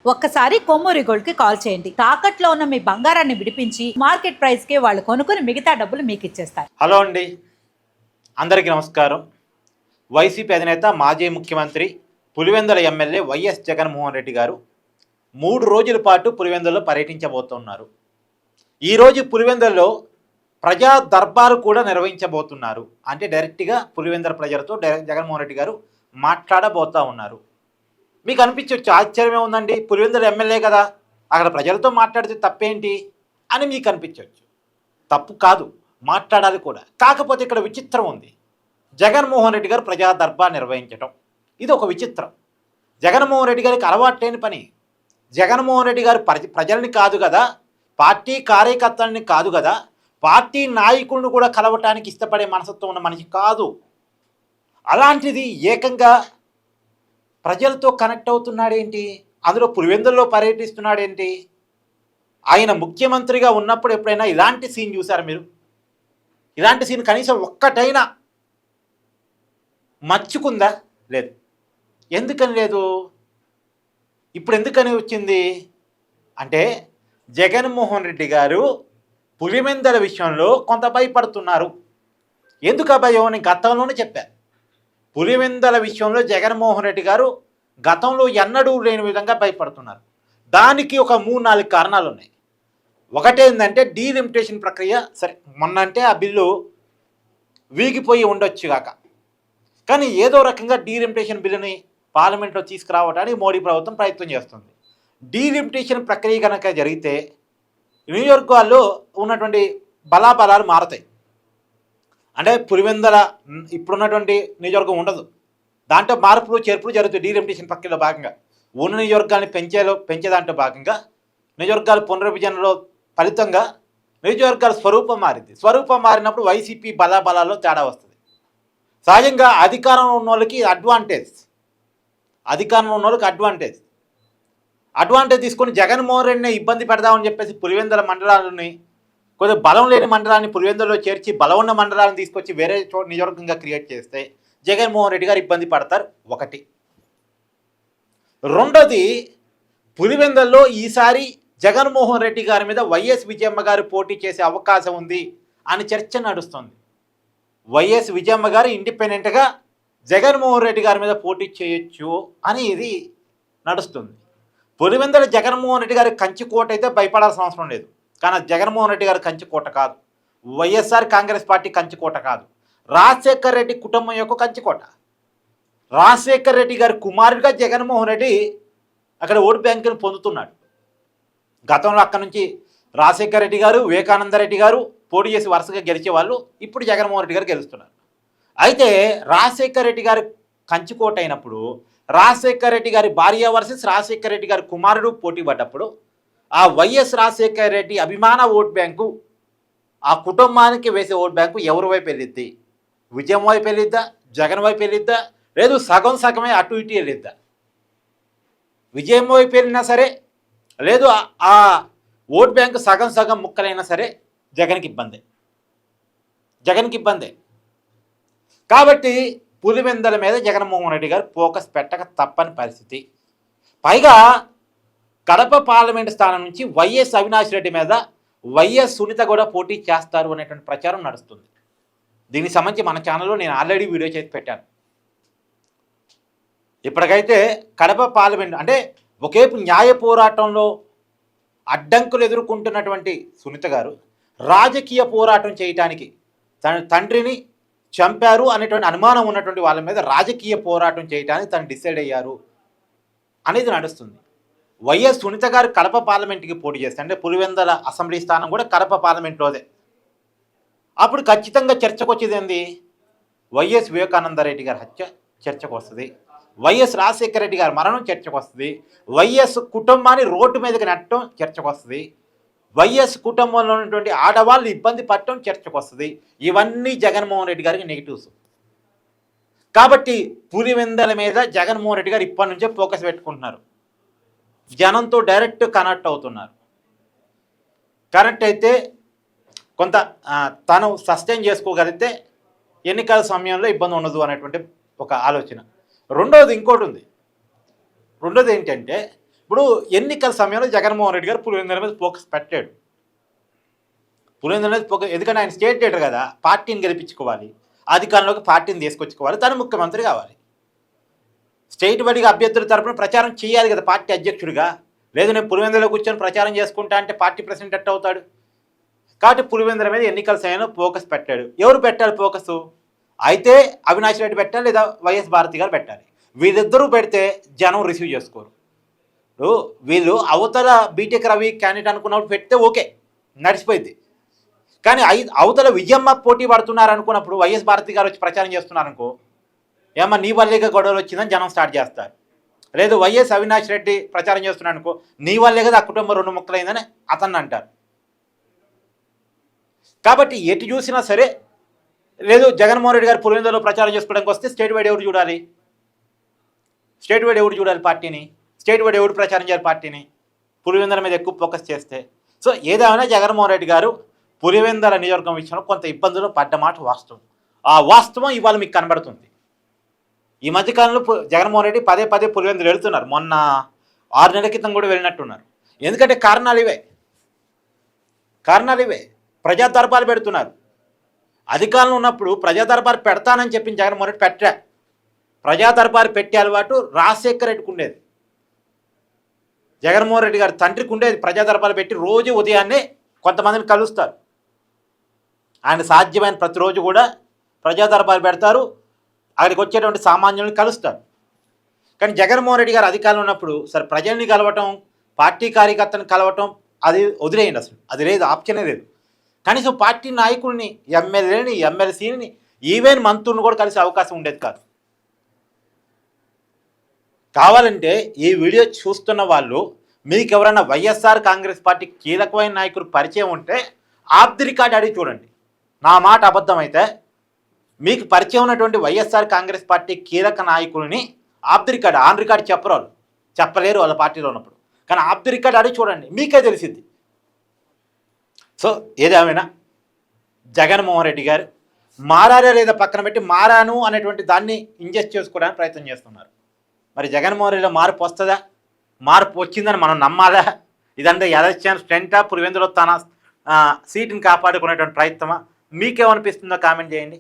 ఒక్కసారి కొమ్మూరి గోల్డ్ కి కాల్ చేయండి. తాకట్లో ఉన్న మీ బంగారాన్ని విడిపించి మార్కెట్ ప్రైస్ కి వాళ్ళు కొనుక్కుని మిగతా డబ్బులు మీకు ఇచ్చేస్తారు. హలో అండి, అందరికీ నమస్కారం. వైసీపీ అధినేత మాజీ ముఖ్యమంత్రి పులివెందుల ఎమ్మెల్యే వైఎస్ జగన్మోహన్ రెడ్డి గారు 3 రోజుల పాటు పులివెందులలో పర్యటించబోతున్నారు. ఈరోజు పులివెందులలో ప్రజా దర్బారు కూడా నిర్వహించబోతున్నారు. అంటే డైరెక్ట్గా పులివెందుల ప్రజలతో జగన్మోహన్ రెడ్డి గారు మాట్లాడబోతూ ఉన్నారు. మీకు అనిపించవచ్చు, ఆశ్చర్యమే ఉందండి, పులివెందుల ఎమ్మెల్యే కదా, అక్కడ ప్రజలతో మాట్లాడితే తప్పేంటి అని మీకు అనిపించవచ్చు. తప్పు కాదు, మాట్లాడాలి కూడా. కాకపోతే ఇక్కడ విచిత్రం ఉంది. జగన్మోహన్ రెడ్డి గారు ప్రజా దర్బార్ నిర్వహించడం ఇది ఒక విచిత్రం. జగన్మోహన్ రెడ్డి గారికి అలవాటు లేని పని. జగన్మోహన్ రెడ్డి గారు ప్రజల్ని కాదు కదా, పార్టీ కార్యకర్తలని కాదు కదా, పార్టీ నాయకులను కూడా కలవటానికి ఇష్టపడే మనసత్వం ఉన్న మనిషి కాదు. అలాంటిది ఏకంగా ప్రజలతో కనెక్ట్ అవుతున్నాడేంటి, అందులో పులివెందుల్లో పర్యటిస్తున్నాడేంటి? ఆయన ముఖ్యమంత్రిగా ఉన్నప్పుడు ఎప్పుడైనా ఇలాంటి సీన్ చూసారా మీరు? ఇలాంటి సీన్ కనీసం ఒక్కటైనా మర్చుకుందా? లేదు. ఎందుకని లేదు? ఇప్పుడు ఎందుకని వచ్చింది అంటే, జగన్మోహన్ రెడ్డి గారు పులివెందుల విషయంలో కొంత భయపడుతున్నారు. ఎందుకు ఆ భయం? నేను గతంలోనే చెప్పాను. పులివెందుల విషయంలో జగన్మోహన్ రెడ్డి గారు గతంలో ఎన్నడూ లేని విధంగా భయపడుతున్నారు. దానికి ఒక 3-4 కారణాలు ఉన్నాయి. ఒకటేంటంటే డీలిమిటేషన్ ప్రక్రియ. సరే, మొన్న అంటే ఆ బిల్లు వీగిపోయి ఉండొచ్చు కాక, కానీ ఏదో రకంగా డీలిమిటేషన్ బిల్లుని పార్లమెంట్లో తీసుకురావడానికి మోడీ ప్రభుత్వం ప్రయత్నం చేస్తుంది. డీలిమిటేషన్ ప్రక్రియ కనుక జరిగితే నియోజకవర్గాల్లో ఉన్నటువంటి బలాబలాలు మారతాయి. అంటే పులివెందుల ఇప్పుడున్నటువంటి నియోజకవర్గం ఉండదు, దాంట్లో మార్పులు చేర్పులు జరుగుతాయి. డీలిమిటేషన్ ప్రక్రియలో భాగంగా ఉన్న నియోజకవర్గాన్ని పెంచేదాంట్లో భాగంగా నియోజకవర్గాల పునర్విభజనలో ఫలితంగా నియోజకవర్గాల స్వరూపం మారింది. స్వరూపం మారినప్పుడు వైసీపీ బలాబలాల్లో తేడా వస్తుంది. సహజంగా అధికారంలో ఉన్న వాళ్ళకి అడ్వాంటేజ్, అడ్వాంటేజ్ తీసుకొని జగన్మోహన్ రెడ్డిని ఇబ్బంది పెడదామని చెప్పేసి పులివెందుల మండలాలని, కొద్దిగా బలం లేని మండలాన్ని పులివెందులలో చేర్చి బలం ఉన్న మండలాన్ని తీసుకొచ్చి వేరే నియోజకవర్గంగా క్రియేట్ చేస్తే జగన్మోహన్ రెడ్డి గారు ఇబ్బంది పడతారు. ఒకటి. రెండోది, పులివెందుల్లో ఈసారి జగన్మోహన్ రెడ్డి గారి మీద వైఎస్ విజయమ్మ గారు పోటీ చేసే అవకాశం ఉంది అని చర్చ నడుస్తుంది. వైఎస్ విజయమ్మ గారు ఇండిపెండెంట్గా జగన్మోహన్ రెడ్డి గారి మీద పోటీ చేయొచ్చు అని ఇది నడుస్తుంది. పులివెందుల జగన్మోహన్ రెడ్డి గారి కంచికోట అయితే భయపడాల్సిన అవసరం లేదు. కానీ జగన్మోహన్ రెడ్డి గారి కంచికోట కాదు, వైఎస్ఆర్ కాంగ్రెస్ పార్టీ కంచికోట కాదు, రాజశేఖర్ రెడ్డి కుటుంబం యొక్క కంచికోట. రాజశేఖర్ రెడ్డి గారి కుమారుడిగా జగన్మోహన్ రెడ్డి అక్కడ ఓటు బ్యాంకును పొందుతున్నాడు. గతంలో అక్కడ నుంచి రాజశేఖర్ రెడ్డి గారు, వివేకానంద రెడ్డి గారు పోటీ చేసి వరుసగా గెలిచే వాళ్ళు. ఇప్పుడు జగన్మోహన్ రెడ్డి గారు గెలుస్తున్నారు. అయితే రాజశేఖర్ రెడ్డి గారి కంచికోట అయినప్పుడు రాజశేఖర్ రెడ్డి గారి భార్య వర్సెస్ రాజశేఖర్ రెడ్డి గారి కుమారుడు పోటీ పడ్డప్పుడు ఆ వైఎస్ రాజశేఖర్ రెడ్డి అభిమాన ఓట్ బ్యాంకు, ఆ కుటుంబానికి వేసే ఓట్ బ్యాంకు ఎవరి వైపు వెళ్ళిద్ది? విజయం వైపు వెళ్ళిద్దా, జగన్ వైపు వెళ్ళిద్దా, లేదు సగం సగమే అటు ఇటు వెళ్ళిద్దా? విజయం వైపు వెళ్ళినా సరే, లేదు ఆ ఓట్ బ్యాంకు సగం సగం ముక్కలైనా సరే జగన్కి ఇబ్బందే. కాబట్టి పులివెందుల మీద జగన్మోహన్ రెడ్డి గారు ఫోకస్ పెట్టక తప్పని పరిస్థితి. పైగా కడప పార్లమెంటు స్థానం నుంచి వైఎస్ అవినాష్ రెడ్డి మీద వైఎస్ సునీత కూడా పోటీ చేస్తారు అనేటువంటి ప్రచారం నడుస్తుంది. దీనికి సంబంధించి మన ఛానల్లో నేను ఆల్రెడీ వీడియో చేసి పెట్టాను. ఇప్పటికైతే కడప పార్లమెంట్ అంటే ఒకేపు న్యాయ పోరాటంలో అడ్డంకులు ఎదుర్కొంటున్నటువంటి సునీత గారు రాజకీయ పోరాటం చేయటానికి, తన తండ్రిని చంపారు అనేటువంటి అనుమానం ఉన్నటువంటి వాళ్ళ మీద రాజకీయ పోరాటం చేయడానికి తను డిసైడ్ అయ్యారు అనేది నడుస్తుంది. వైఎస్ సునీత గారు కడప పార్లమెంట్కి పోటీ చేస్తే, అంటే పులివెందుల అసెంబ్లీ స్థానం కూడా కడప పార్లమెంట్లోదే. అప్పుడు ఖచ్చితంగా చర్చకు వచ్చేది ఏంది? వైఎస్ వివేకానంద రెడ్డి గారి హత్య చర్చకు వస్తుంది, వైఎస్ రాజశేఖర రెడ్డి గారి మరణం చర్చకు వస్తుంది, వైఎస్ కుటుంబాన్ని రోడ్డు మీదకి నెట్టడం చర్చకు వస్తుంది, వైఎస్ కుటుంబంలో ఉన్నటువంటి ఆడవాళ్ళు ఇబ్బంది పడటం చర్చకు వస్తుంది. ఇవన్నీ జగన్మోహన్ రెడ్డి గారికి నెగిటివ్స్. కాబట్టి పులివెందుల మీద జగన్మోహన్ రెడ్డి గారు ఇప్పటి నుంచే ఫోకస్ పెట్టుకుంటున్నారు. జనంతో డైరెక్ట్ కనెక్ట్ అవుతున్నారు. కనెక్ట్ అయితే కొంత తను సస్టైన్ చేసుకోగలిగితే ఎన్నికల సమయంలో ఇబ్బంది ఉండదు అనేటువంటి ఒక ఆలోచన. రెండోది ఇంకోటి ఉంది. రెండోది ఏంటంటే ఇప్పుడు ఎన్నికల సమయంలో జగన్మోహన్ రెడ్డి గారు పులివెందుల మీద ఫోకస్ పెట్టాడు. పులివెందుల మీద ఫోకస్, ఎందుకంటే ఆయన స్టేట్ లీడర్ కదా, పార్టీని గెలిపించుకోవాలి, అధికారంలోకి పార్టీని తీసుకొచ్చుకోవాలి, తను ముఖ్యమంత్రి కావాలి. స్టేట్ బడిగా అభ్యర్థుల తరపున ప్రచారం చేయాలి కదా పార్టీ అధ్యక్షుడిగా. లేదు నేను పులివెందులో కూర్చొని ప్రచారం చేసుకుంటా అంటే పార్టీ ప్రెసిడెంట్ ఎట్ట అవుతాడు? కాబట్టి పులివెందుల మీద ఎన్నికల సమయంలో ఫోకస్ పెట్టాడు. ఎవరు పెట్టాలి ఫోకస్? అయితే అవినాష్ రెడ్డి పెట్టాలి, లేదా వైఎస్ భారతి గారు పెట్టాలి. వీళ్ళిద్దరూ పెడితే జనం రిసీవ్ చేసుకోరు. వీళ్ళు అవతల బీటెక్ రవి క్యాండిడేట్ అనుకున్నప్పుడు పెడితే ఓకే, నడిచిపోయింది. కానీ అవతల విజయమ్మ పోటీ పడుతున్నారు అనుకున్నప్పుడు వైఎస్ భారతి గారు వచ్చి ప్రచారం చేస్తున్నారు అనుకో, ఏమన్నా నీ వల్లేగా గొడవలు వచ్చిందని జనం స్టార్ట్ చేస్తారు. లేదు వైఎస్ అవినాష్ రెడ్డి ప్రచారం చేస్తున్నాడు అనుకో, నీ వల్లే కదా ఆ కుటుంబం రెండు ముక్కలైందని అతన్ని అంటారు. కాబట్టి ఎటు చూసినా సరే, లేదు జగన్మోహన్ రెడ్డి గారు పులివెందులో ప్రచారం చేసుకోవడానికి వస్తే స్టేట్ వైడ్ ఎవరు చూడాలి? స్టేట్ వైడ్ ఎవరు చూడాలి పార్టీని? స్టేట్ వైడ్ ఎవరు ప్రచారం చేయాలి పార్టీని? పులివెందుల మీద ఎక్కువ ఫోకస్ చేస్తే. సో ఏదేమైనా జగన్మోహన్ రెడ్డి గారు పులివెందుల నియోజకవర్గం విషయంలో కొంత ఇబ్బందులు పడ్డ మాట వాస్తవం. ఆ వాస్తవం ఇవాళ మీకు కనబడుతుంది. ఈ మధ్యకాలంలో జగన్మోహన్ రెడ్డి పదే పదే పులివెందులు వెళుతున్నారు. మొన్న 6 నెలల క్రితం కూడా వెళ్ళినట్టున్నారు. ఎందుకంటే కారణాలు ఇవే. ప్రజా దర్బారు పెడుతున్నారు. అధికారంలో ఉన్నప్పుడు ప్రజా దర్బారు పెడతానని చెప్పిన జగన్మోహన్ రెడ్డి పెట్టా. ప్రజా దర్బారు పెట్టే అలవాటు రాజశేఖర రెడ్డికి ఉండేది. జగన్మోహన్ రెడ్డి గారి తండ్రికి ఉండేది. ప్రజా దర్బారు పెట్టి రోజు ఉదయాన్నే కొంతమందిని కలుస్తారు. ఆయన సాధ్యమైన ప్రతిరోజు కూడా ప్రజా దర్బారు పెడతారు, అక్కడికి వచ్చేటువంటి సామాన్యులను కలుస్తారు. కానీ జగన్మోహన్ రెడ్డి గారు అధికారంలో ఉన్నప్పుడు సరే ప్రజల్ని కలవటం, పార్టీ కార్యకర్తను కలవటం అది వదిలేయండి, అసలు అది లేదు, ఆప్షనే లేదు. కనీసం పార్టీ నాయకుల్ని, ఎమ్మెల్యేని, ఎమ్మెల్సీని, ఈవెన్ మంత్రులను కూడా కలిసే అవకాశం ఉండేది కాదు. కావాలంటే ఈ వీడియో చూస్తున్న వాళ్ళు మీకు ఎవరైనా వైఎస్ఆర్ కాంగ్రెస్ పార్టీ కీలకమైన నాయకులు పరిచయం ఉంటే ఆఫ్ ది రికార్డ్ అడిగి చూడండి. నా మాట అబద్ధమైతే మీకు పరిచయం ఉన్నటువంటి వైఎస్ఆర్ కాంగ్రెస్ పార్టీ కీలక నాయకుల్ని of the record, on record చెప్పలేరు వాళ్ళ పార్టీలో ఉన్నప్పుడు. కానీ ఆఫ్ ది రికార్డ్ అడిగి చూడండి, మీకే తెలిసింది. సో ఏదేమైనా జగన్మోహన్ రెడ్డి గారు మారారే లేదా పక్కన పెట్టి మారాను అనేటువంటి దాన్ని ఇంజెస్ట్ చేసుకోవడానికి ప్రయత్నం చేస్తున్నారు. మరి జగన్మోహన్ రెడ్డిలో మార్పు వస్తుందా? మార్పు వచ్చిందని మనం నమ్మాలా? ఇదంతా ఎలక్షన్ స్ట్రెంటా, పులివెందులో తన సీటుని కాపాడుకునేటువంటి ప్రయత్నమా? మీకేమనిపిస్తుందో కామెంట్ చేయండి.